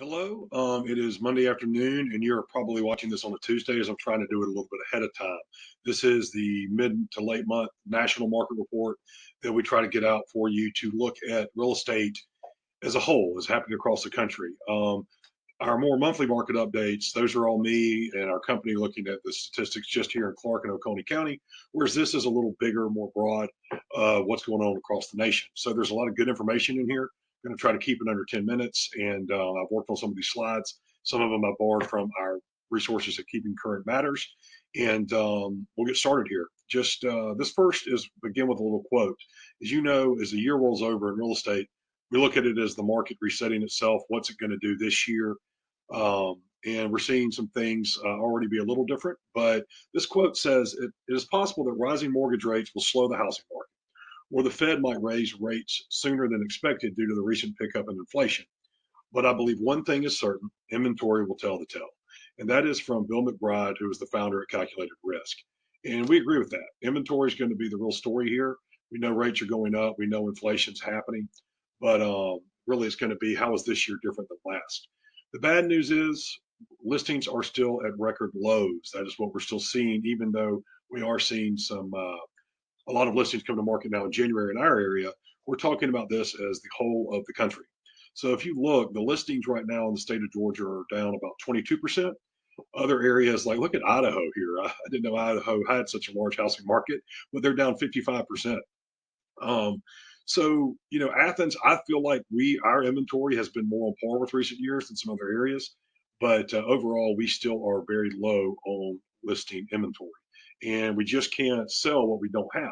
Hello. It is Monday afternoon, and you're probably watching this on a Tuesday as I'm trying to do it a little bit ahead of time. This is the mid to late month national market report that we try to get out for you to look at real estate as a whole, as happening across the country. Our more monthly market updates, those are all me and our company looking at the statistics just here in Clark and Oconee County, whereas this is a little bigger, more broad, what's going on across the nation. So there's a lot of good information in here. I'm going to try to keep it under 10 minutes, and I've worked on some of these slides. Some of them I borrowed from our resources at Keeping Current Matters, and we'll get started here. Just this first is begin with a little quote. As you know, as the year rolls over in real estate, we look at it as the market resetting itself. What's it going to do this year? And we're seeing some things already be a little different. But this quote says it is possible that rising mortgage rates will slow the housing market, or the Fed might raise rates sooner than expected due to the recent pickup in inflation. But I believe one thing is certain: inventory will tell the tale. And that is from Bill McBride, who is the founder at Calculated Risk. And we agree with that. Inventory is going to be the real story here. We know rates are going up, we know inflation's happening, but really it's going to be, how is this year different than last? The bad news is listings are still at record lows. That is what we're still seeing, even though we are seeing a lot of listings come to market now in January in our area. We're talking about this as the whole of the country. So if you look, the listings right now in the state of Georgia are down about 22%. Other areas, like look at Idaho here. I didn't know Idaho had such a large housing market, but they're down 55%. Um, so Athens, I feel like our inventory has been more on par with recent years than some other areas, but overall we still are very low on listing inventory, and we just can't sell what we don't have.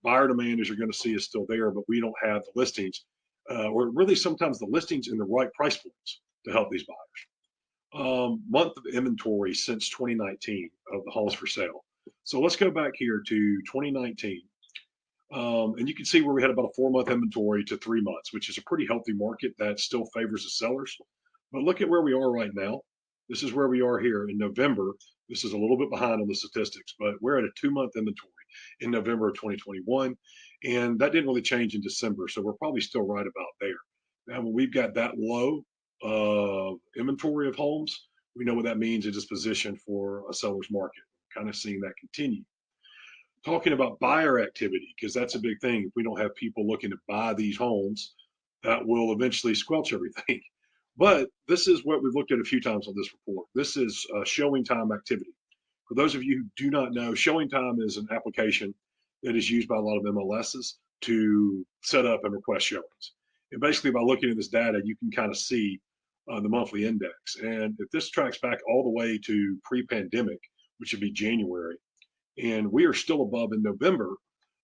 Buyer demand, as you're going to see, is still there, but we don't have the listings, or really sometimes the listings in the right price points to help these buyers. Month of inventory since 2019 of the homes for sale. So let's go back here to 2019. And you can see where we had about a 4 month inventory to 3 months, which is a pretty healthy market that still favors the sellers. But look at where we are right now. This is where we are here in November. This is a little bit behind on the statistics, but we're at a 2 month inventory in November of 2021. And that didn't really change in December. So we're probably still right about there. Now, when we've got that low inventory of homes, we know what that means. It is positioned for a seller's market. Kind of seeing that continue. Talking about buyer activity, because that's a big thing. If we don't have people looking to buy these homes, that will eventually squelch everything. But this is what we've looked at a few times on this report. This is showing time activity. For those of you who do not know, showing time is an application that is used by a lot of MLSs to set up and request showings. And basically, by looking at this data, you can kind of see the monthly index. And if this tracks back all the way to pre-pandemic, which would be January, and we are still above in November,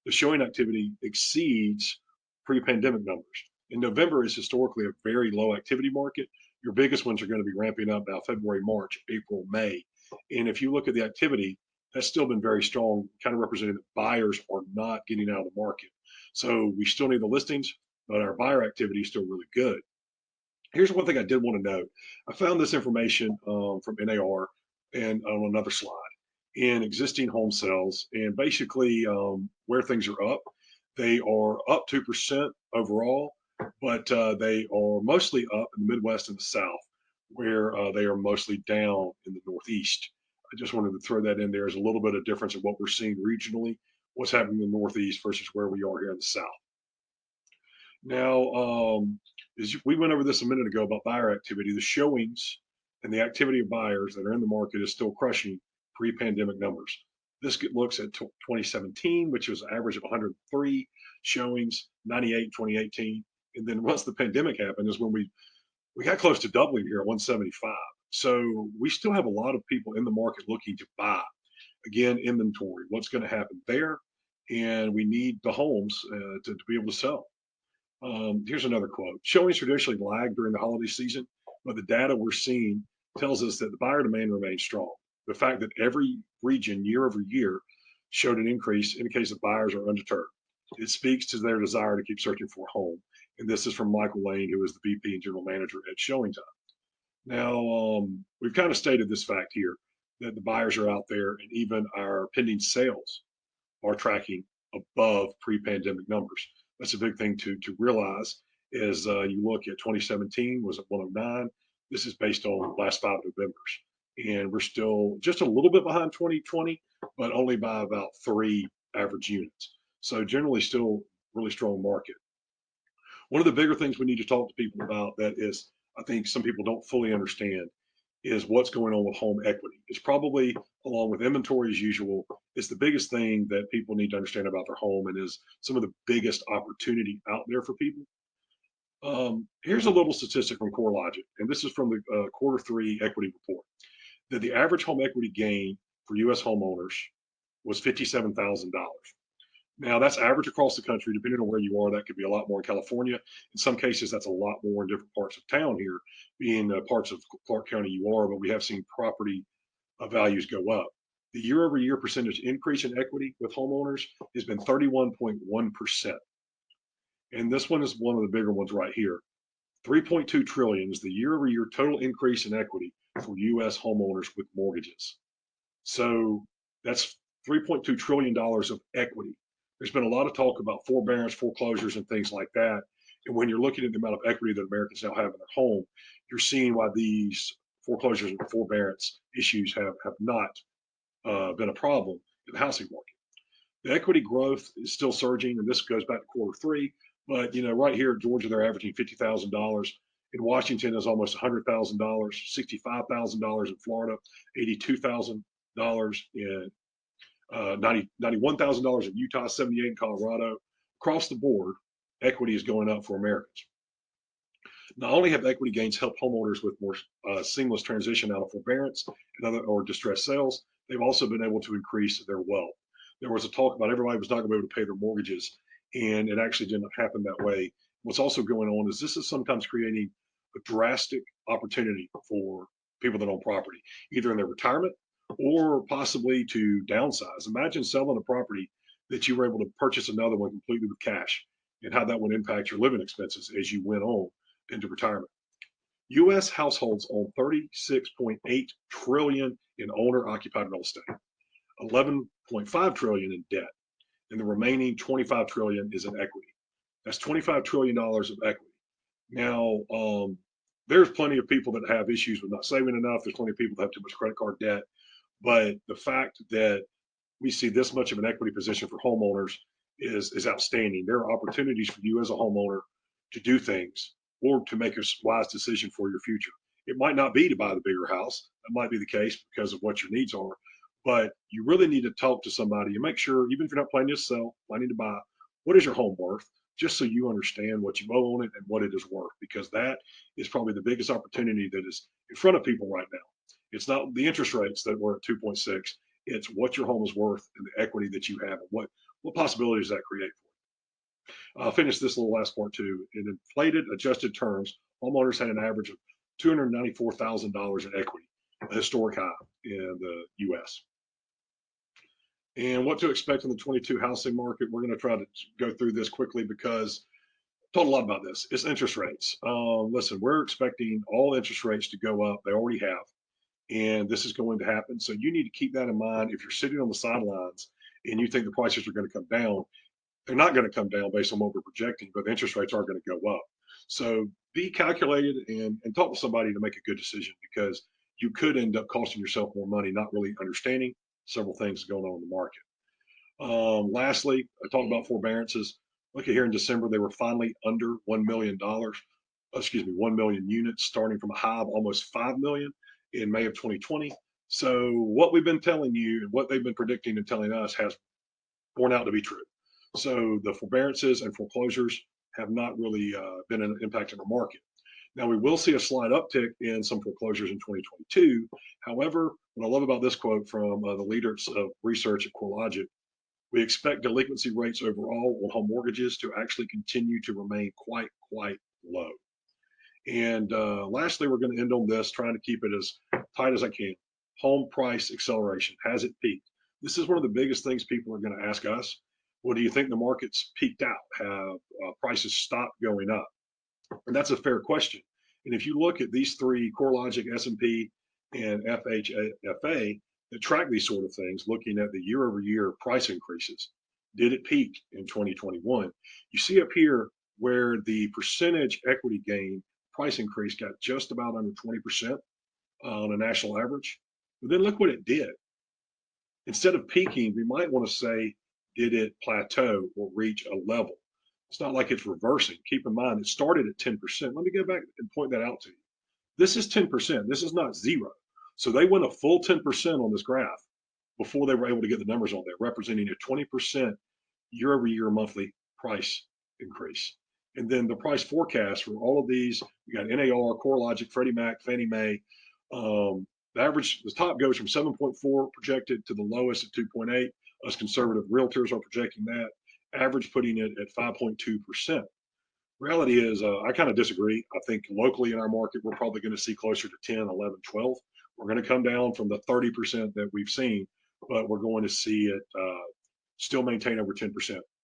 the showing activity exceeds pre-pandemic numbers. And November is historically a very low activity market. Your biggest ones are going to be ramping up now February, March, April, May. And if you look at the activity, that's still been very strong, kind of representing that buyers are not getting out of the market. So we still need the listings, but our buyer activity is still really good. Here's one thing I did want to note. I found this information from NAR and on another slide in existing home sales, and basically where things are up. They are up 2% overall, but they are mostly up in the Midwest and the South, where they are mostly down in the Northeast. I just wanted to throw that in there as a little bit of difference of what we're seeing regionally, what's happening in the Northeast versus where we are here in the South. Now, as we went over this a minute ago about buyer activity, the showings and the activity of buyers that are in the market is still crushing pre-pandemic numbers. This looks at 2017, which was an average of 103 showings, 98 in 2018. And then once the pandemic happened is when we got close to doubling here at 175. So we still have a lot of people in the market looking to buy. Again, inventory, what's going to happen there? And we need the homes to be able to sell. Here's another quote. Showings traditionally lag during the holiday season, but the data we're seeing tells us that the buyer demand remains strong. The fact that every region year over year showed an increase indicates that buyers are undeterred. It speaks to their desire to keep searching for a home. And this is from Michael Lane, who is the VP and General Manager at Showing Time. Now, we've kind of stated this fact here that the buyers are out there, and even our pending sales are tracking above pre-pandemic numbers. That's a big thing to realize. As you look at 2017 was at 109, This is based on last 5 Novembers. And we're still just a little bit behind 2020, but only by about 3 average units. So generally still really strong market. One of the bigger things we need to talk to people about that is, I think some people don't fully understand, is what's going on with home equity. It's probably, along with inventory as usual, is the biggest thing that people need to understand about their home and is some of the biggest opportunity out there for people. Here's a little statistic from CoreLogic, and this is from the Q3 equity report, that the average home equity gain for U.S. homeowners was $57,000. Now, that's average across the country. Depending on where you are, that could be a lot more in California. In some cases, that's a lot more in different parts of town here, being parts of Clark County you are, but we have seen property values go up. The year over year percentage increase in equity with homeowners has been 31.1%. And this one is one of the bigger ones right here. 3.2 trillion is the year over year total increase in equity for US homeowners with mortgages. So that's $3.2 trillion of equity. There's been a lot of talk about forbearance, foreclosures, and things like that. And when you're looking at the amount of equity that Americans now have in their home, you're seeing why these foreclosures and forbearance issues have not been a problem in the housing market. The equity growth is still surging, and this goes back to Q3. But right here, Georgia, they're averaging $50,000. In Washington, is almost $100,000. $65,000 in Florida, $82,000 in $91,000 in Utah, 78 in Colorado. Across the board, equity is going up for Americans. Not only have equity gains helped homeowners with more seamless transition out of forbearance and other or distressed sales, they've also been able to increase their wealth. There was a talk about everybody was not going to be able to pay their mortgages, and it actually didn't happen that way. What's also going on is this is sometimes creating a drastic opportunity for people that own property, either in their retirement or possibly to downsize. Imagine selling a property that you were able to purchase another one completely with cash, and how that would impact your living expenses as you went on into retirement. U.S. households own 36.8 trillion in owner-occupied real estate, 11.5 trillion in debt, and the remaining 25 trillion is in equity. That's $25 trillion of equity. Now, there's plenty of people that have issues with not saving enough. There's plenty of people that have too much credit card debt. But the fact that we see this much of an equity position for homeowners is outstanding. There are opportunities for you as a homeowner to do things or to make a wise decision for your future. It might not be to buy the bigger house. That might be the case because of what your needs are. But you really need to talk to somebody and make sure, even if you're not planning to sell, planning to buy, what is your home worth? Just so you understand what you owe on it and what it is worth, because that is probably the biggest opportunity that is in front of people right now. It's not the interest rates that were at 2.6. It's what your home is worth and the equity that you have and what possibilities that create for you. I'll finish this little last part too. In inflated adjusted terms, homeowners had an average of $294,000 in equity, a historic high in the U.S. And what to expect in the 22 housing market. We're going to try to go through this quickly because I told a lot about this. It's interest rates. Listen, we're expecting all interest rates to go up. They already have. And this is going to happen. So you need to keep that in mind. If you're sitting on the sidelines and you think the prices are going to come down, they're not going to come down based on what we're projecting, but the interest rates are going to go up. So be calculated and talk to somebody to make a good decision, because you could end up costing yourself more money, not really understanding several things going on in the market. Lastly, I talked about forbearances. Look at here in December, they were finally under $1 million. 1 million units, starting from a high of almost 5 million in May of 2020. So what we've been telling you and what they've been predicting and telling us has borne out to be true. So the forbearances and foreclosures have not really been an impact in the market. Now, we will see a slight uptick in some foreclosures in 2022. However, what I love about this quote from the leaders of research at CoreLogic, we expect delinquency rates overall on home mortgages to actually continue to remain quite low. And lastly, we're going to end on this, trying to keep it as tight as I can. Home price acceleration. Has it peaked? This is one of the biggest things people are going to ask us. Well, do you think the market's peaked out? Have prices stopped going up? And that's a fair question. And if you look at these three, CoreLogic, S&P, and FHFA, that track these sort of things, looking at the year-over-year price increases, did it peak in 2021? You see up here where the percentage equity gain price increase got just about under 20% on a national average. But then look what it did. Instead of peaking, we might want to say, did it plateau or reach a level? It's not like it's reversing. Keep in mind, it started at 10%. Let me go back and point that out to you. This is 10%. This is not zero. So they went a full 10% on this graph before they were able to get the numbers on there, representing a 20% year over year monthly price increase. And then the price forecast for all of these, you got NAR, CoreLogic, Freddie Mac, Fannie Mae. The average, the top goes from 7.4 projected to the lowest at 2.8. Us conservative realtors are projecting that. Average putting it at 5.2%. Reality is, I kind of disagree. I think locally in our market, we're probably going to see closer to 10, 11, 12. We're going to come down from the 30% that we've seen, but we're going to see it still maintain over 10%.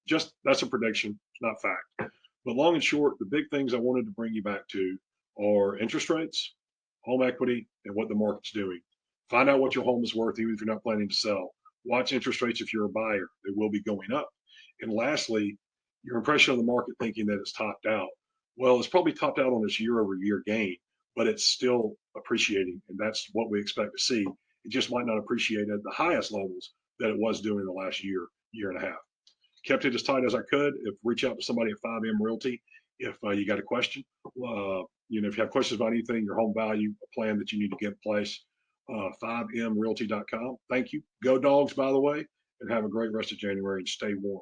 Just that's a prediction, not fact. But long and short, the big things I wanted to bring you back to are interest rates, home equity, and what the market's doing. Find out what your home is worth, even if you're not planning to sell. Watch interest rates if you're a buyer. They will be going up. And lastly, your impression of the market thinking that it's topped out. Well, it's probably topped out on its year over year gain, but it's still appreciating. And that's what we expect to see. It just might not appreciate at the highest levels that it was doing in the last year, year and a half. Kept it as tight as I could. If reach out to somebody at 5M Realty if you got a question. If you have questions about anything, your home value, a plan that you need to get in place, 5mrealty.com. Thank you. Go Dogs, by the way, and have a great rest of January and stay warm.